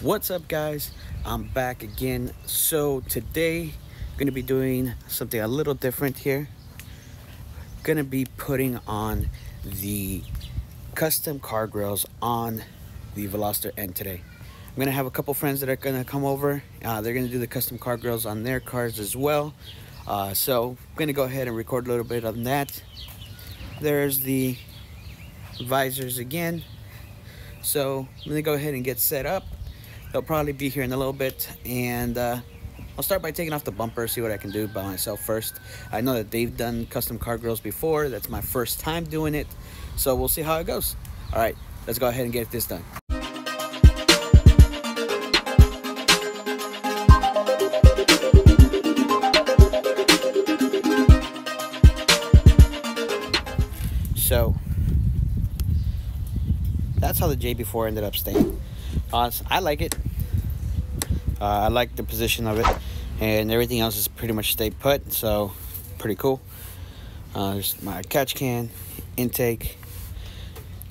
What's up, guys? I'm back again. So today I'm gonna be doing something a little different here. Gonna be putting on the custom car grills on the Veloster N today. I'm gonna have a couple friends that are gonna come over. They're gonna do the custom car grills on their cars as well. So I'm gonna go ahead and record a little bit of that. There's the visors again. So I'm gonna go ahead and get set up. They'll probably be here in a little bit, and I'll start by taking off the bumper, see what I can do by myself first. I know that they've done custom car grills before. That's my first time doing it, so we'll see how it goes. All right, let's go ahead and get this done. So that's how the JB4 ended up staying. I like it. I like the position of it, and everything else is pretty much stay put, so pretty cool. There's my catch can, intake.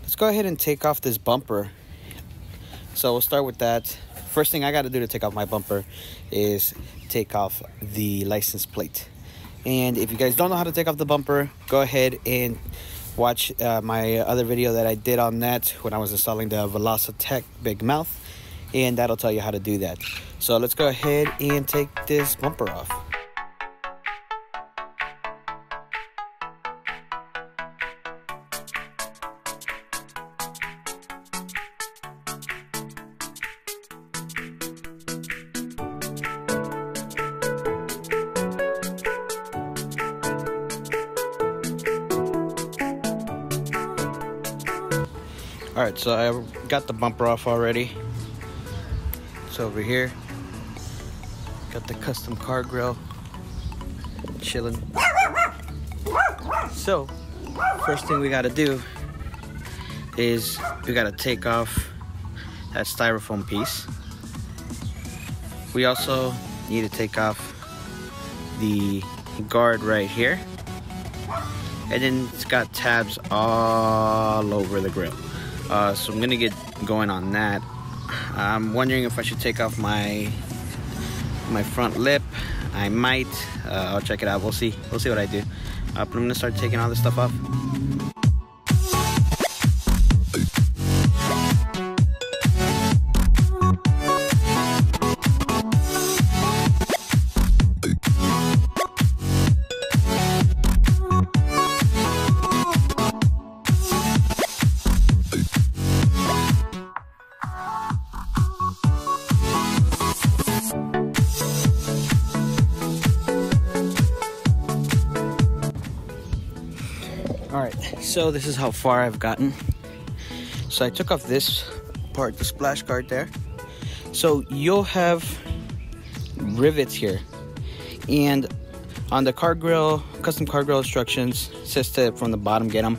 Let's go ahead and take off this bumper. So we'll start with that. First thing I got to do to take off my bumper is take off the license plate. And if you guys don't know how to take off the bumper, go ahead and watch my other video that I did on that when I was installing the Veloster Big Mouth, and that'll tell you how to do that. So let's go ahead and take this bumper off. Alright, so I got the bumper off already. It's over here. Got the custom car grill chilling. So, first thing we gotta do is we gotta take off that styrofoam piece. We also need to take off the guard right here. And then it's got tabs all over the grill. So I'm gonna get going on that. I'm wondering if I should take off my front lip. I might. I'll check it out. We'll see what I do. But I'm gonna start taking all this stuff off. Alright, so this is how far I've gotten. So I took off this part, the splash guard there. So you'll have rivets here. And on the car grill, custom car grill instructions, it says to, from the bottom, get them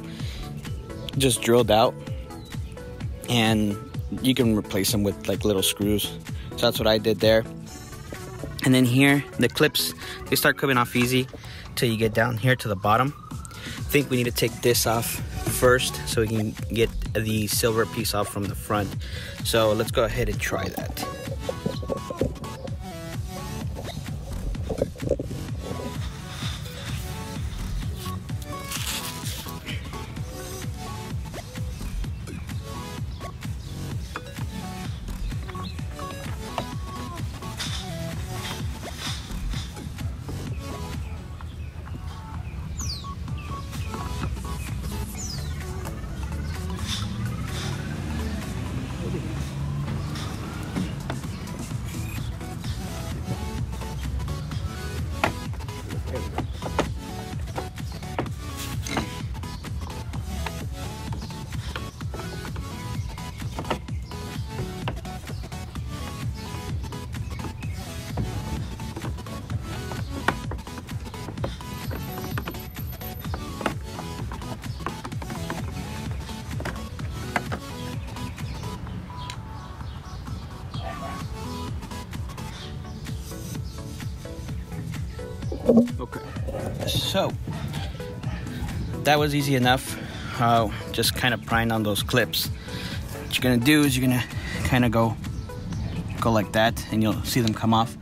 just drilled out. And you can replace them with like little screws. So that's what I did there. And then here, the clips, they start coming off easy till you get down here to the bottom. I think we need to take this off first so we can get the silver piece off from the front. So let's go ahead and try that. Okay, so that was easy enough. Just kind of prying on those clips. What you're gonna do is you're gonna kind of go go like that and you'll see them come off.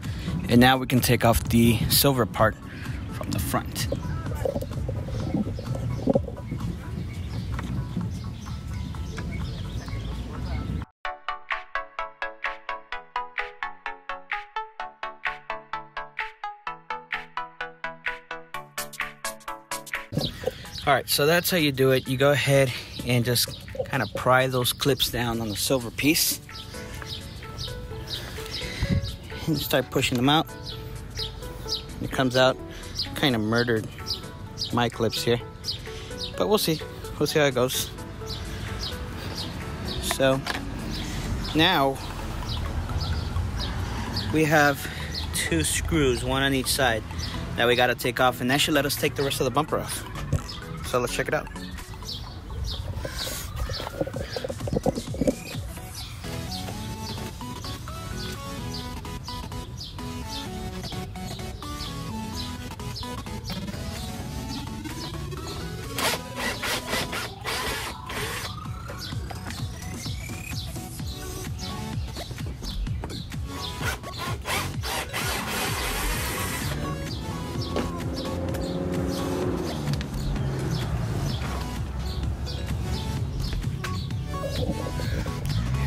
And now we can take off the silver part from the front. All right, so that's how you do it. You go ahead and just kind of pry those clips down on the silver piece and start pushing them out. It comes out. Kind of murdered my clips here, but we'll see how it goes. So now we have 2 screws, one on each side, that we got to take off, and that should let us take the rest of the bumper off. So let's check it out.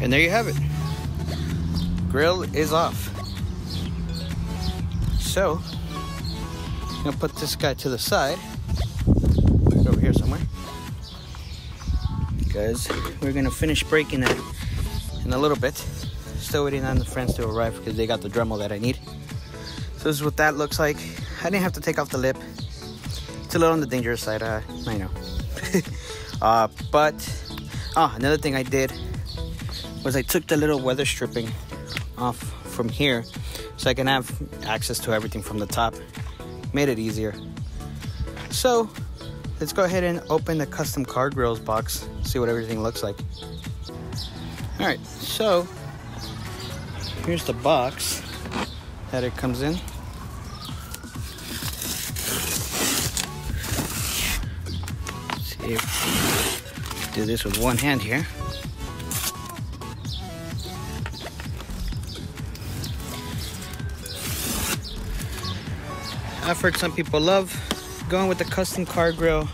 And there you have it. Grill is off. So, I'm gonna put this guy to the side. Put it over here somewhere. Because we're gonna finish breaking that in a little bit. Still waiting on the friends to arrive because they got the Dremel that I need. So this is what that looks like. I didn't have to take off the lip. It's a little on the dangerous side, I know. Another thing I did was I took the little weather stripping off from here so I can have access to everything from the top. Made it easier. So let's go ahead and open the custom car grills box, see what everything looks like. All right, so here's the box that it comes in. Let's see if we do this with one hand here. I've heard some people love going with the custom car grill.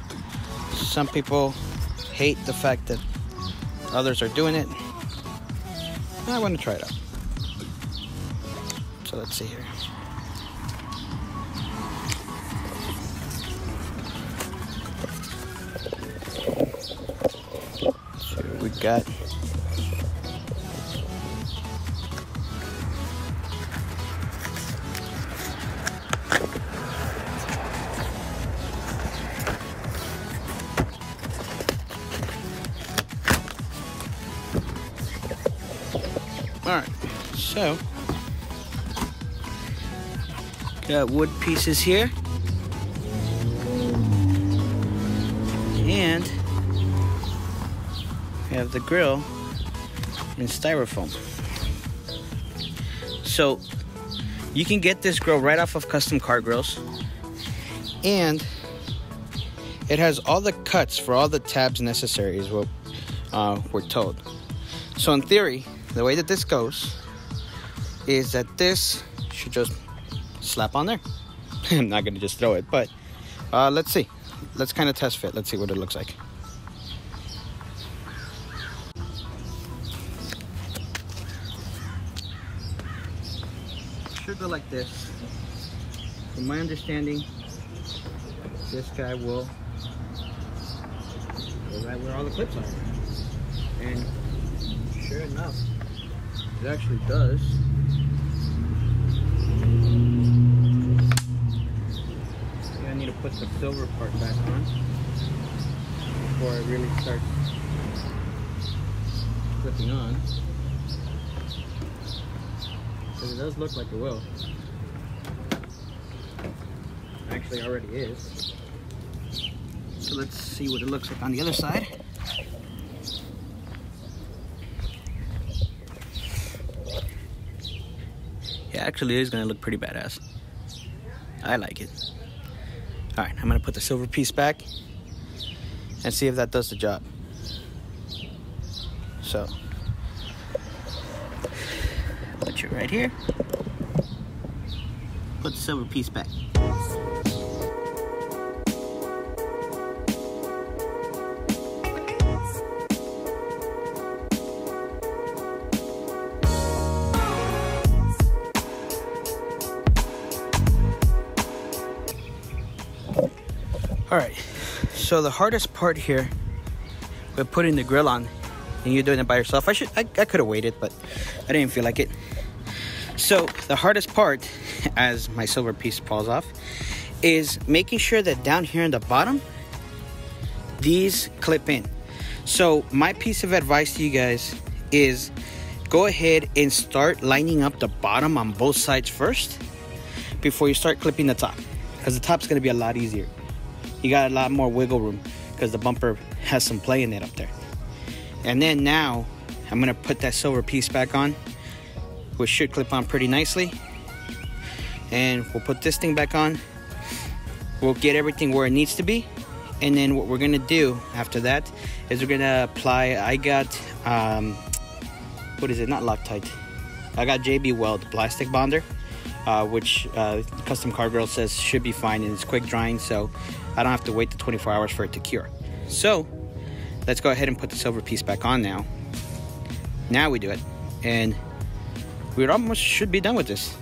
Some people hate the fact that others are doing it. I want to try it out. So let's see here. Let's see what we got. Alright, so got wood pieces here, and we have the grill in styrofoam. So you can get this grill right off of custom car grills, and it has all the cuts for all the tabs necessary, is what we're told. So in theory, the way that this goes is that this should just slap on there. I'm not gonna just throw it, but let's see. Let's kind of test fit. Let's see what it looks like. Should go like this. From my understanding, this guy will go right where all the clips are. And sure enough, it actually does. I need to put the silver part back on before it really starts clipping on. Because it does look like it will. Actually already is. So let's see what it looks like on the other side. Yeah, actually it is going to look pretty badass. I like it. Alright, I'm going to put the silver piece back and see if that does the job. So, let it right here. Put the silver piece back. All right, so the hardest part here with putting the grill on, and you're doing it by yourself, I could have waited, but I didn't feel like it. So the hardest part, as my silver piece falls off, is making sure that down here in the bottom, these clip in. So my piece of advice to you guys is go ahead and start lining up the bottom on both sides first before you start clipping the top, because the top's gonna be a lot easier. You got a lot more wiggle room because the bumper has some play in it up there. And then now I'm gonna put that silver piece back on, which should clip on pretty nicely. And we'll put this thing back on. We'll get everything where it needs to be. And then what we're gonna do after that is we're gonna apply, I got, what is it, not Loctite. I got JB Weld plastic bonder, which Custom Car Girl says should be fine and it's quick drying, so I don't have to wait the 24 hours for it to cure. So let's go ahead and put the silver piece back on now. Now we do it, and we almost should be done with this.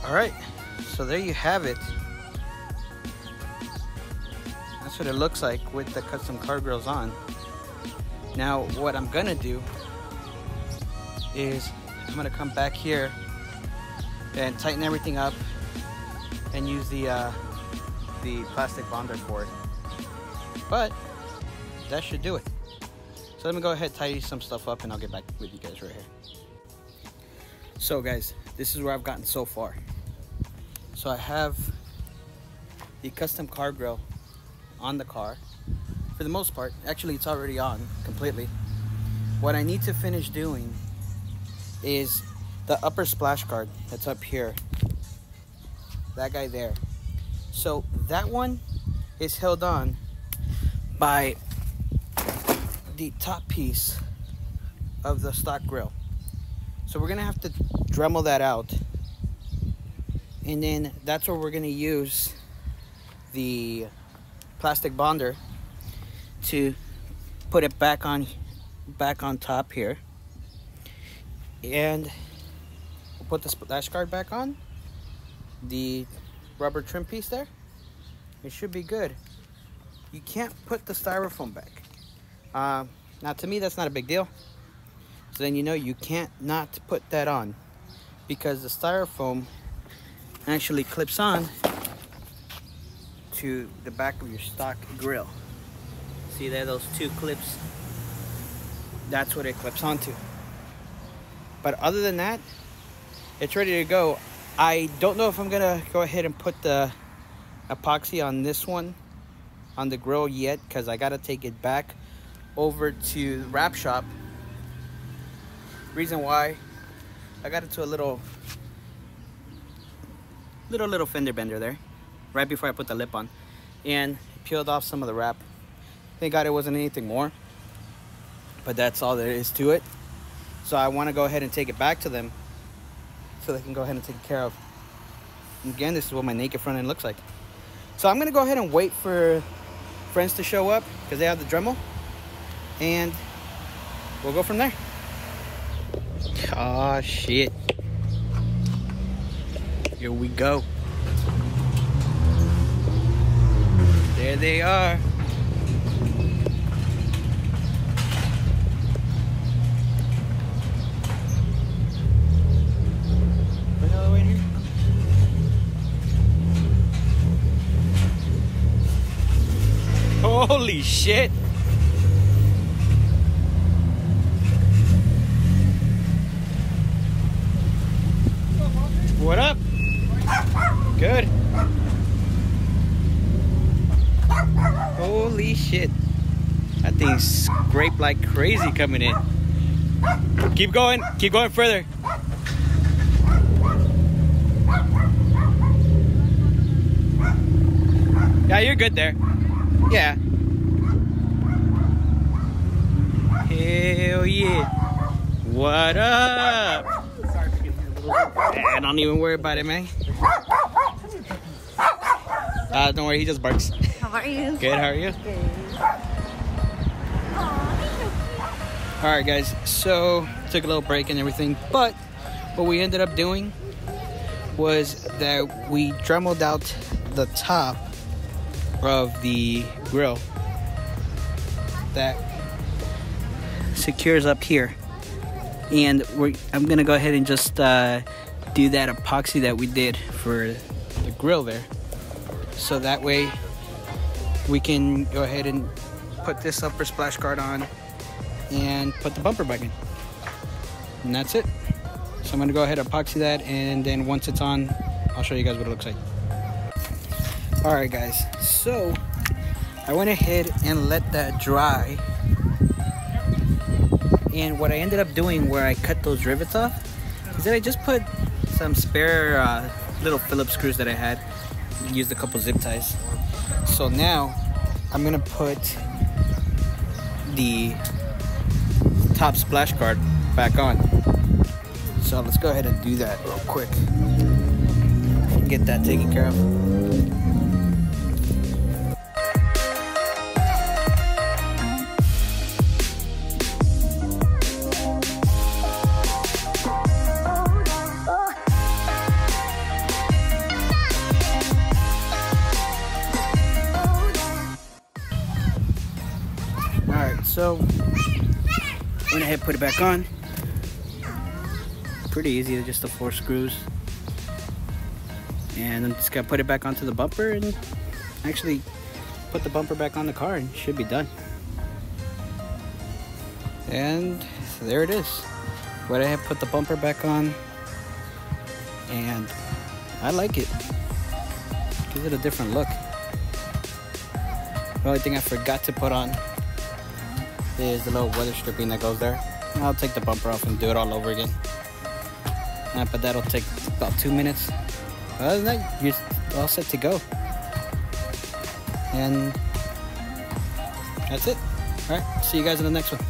All right, so there you have it. That's what it looks like with the Custom Car Grills on. Now, what I'm gonna do is I'm gonna come back here and tighten everything up and use the plastic bonder for it. But that should do it. So let me go ahead and tidy some stuff up and I'll get back with you guys right here. So guys, this is where I've gotten so far. So I have the Custom Car Grill on the car for the most part. Actually, it's already on completely. What I need to finish doing is the upper splash guard that's up here. That guy there. So that one is held on by the top piece of the stock grill. So we're gonna have to Dremel that out, and then that's where we're gonna use the plastic bonder to put it back on top here, and we'll put the splash guard back on, the rubber trim piece there. It should be good. You can't put the styrofoam back. Now to me that's not a big deal, so then you know you can't not put that on, because the styrofoam actually clips on to the back of your stock grill. See there, those two clips? That's what it clips onto. But other than that, it's ready to go. I don't know if I'm gonna go ahead and put the epoxy on this one, on the grill yet, because I gotta take it back over to the wrap shop. Reason why, I got into a little fender bender there right before I put the lip on, and peeled off some of the wrap. Thank God it wasn't anything more, but that's all there is to it. So I want to go ahead and take it back to them so they can go ahead and take it care of. And again, this is what my naked front end looks like. So I'm gonna go ahead and wait for friends to show up because they have the Dremel, and we'll go from there. Oh shit. Here we go. There they are. Bring it all the way in here. Holy shit. What up? Good. Holy shit. That thing's scraped like crazy coming in. Keep going further. Yeah, you're good there. Yeah. Hell yeah. What up? Yeah, don't even worry about it, man. Don't worry, he just barks. How are you? Good, how are you? Good. Alright guys, so took a little break and everything, but what we ended up doing was that we dremeled out the top of the grill that secures up here, and I'm gonna go ahead and just do that epoxy that we did for the grill there, so that way we can go ahead and put this upper splash guard on and put the bumper back in, and that's it. So I'm gonna go ahead and epoxy that, and then once it's on, I'll show you guys what it looks like. All right guys, so I went ahead and let that dry, and what I ended up doing where I cut those rivets off is that I just put some spare little Phillips screws that I had, used a couple zip ties. So now I'm gonna put the top splash guard back on. So let's go ahead and do that real quick. Get that taken care of. Alright, so went ahead and put it back on. Pretty easy, just the 4 screws. And I'm just gonna put it back onto the bumper and actually put the bumper back on the car, and it should be done. And there it is. Went ahead and put the bumper back on, and I like it. Gives it a different look. The only thing I forgot to put on is the little weather stripping that goes there. I'll take the bumper off and do it all over again. But that'll take about 2 minutes. Other than that, you're all set to go. And that's it. Alright, see you guys in the next one.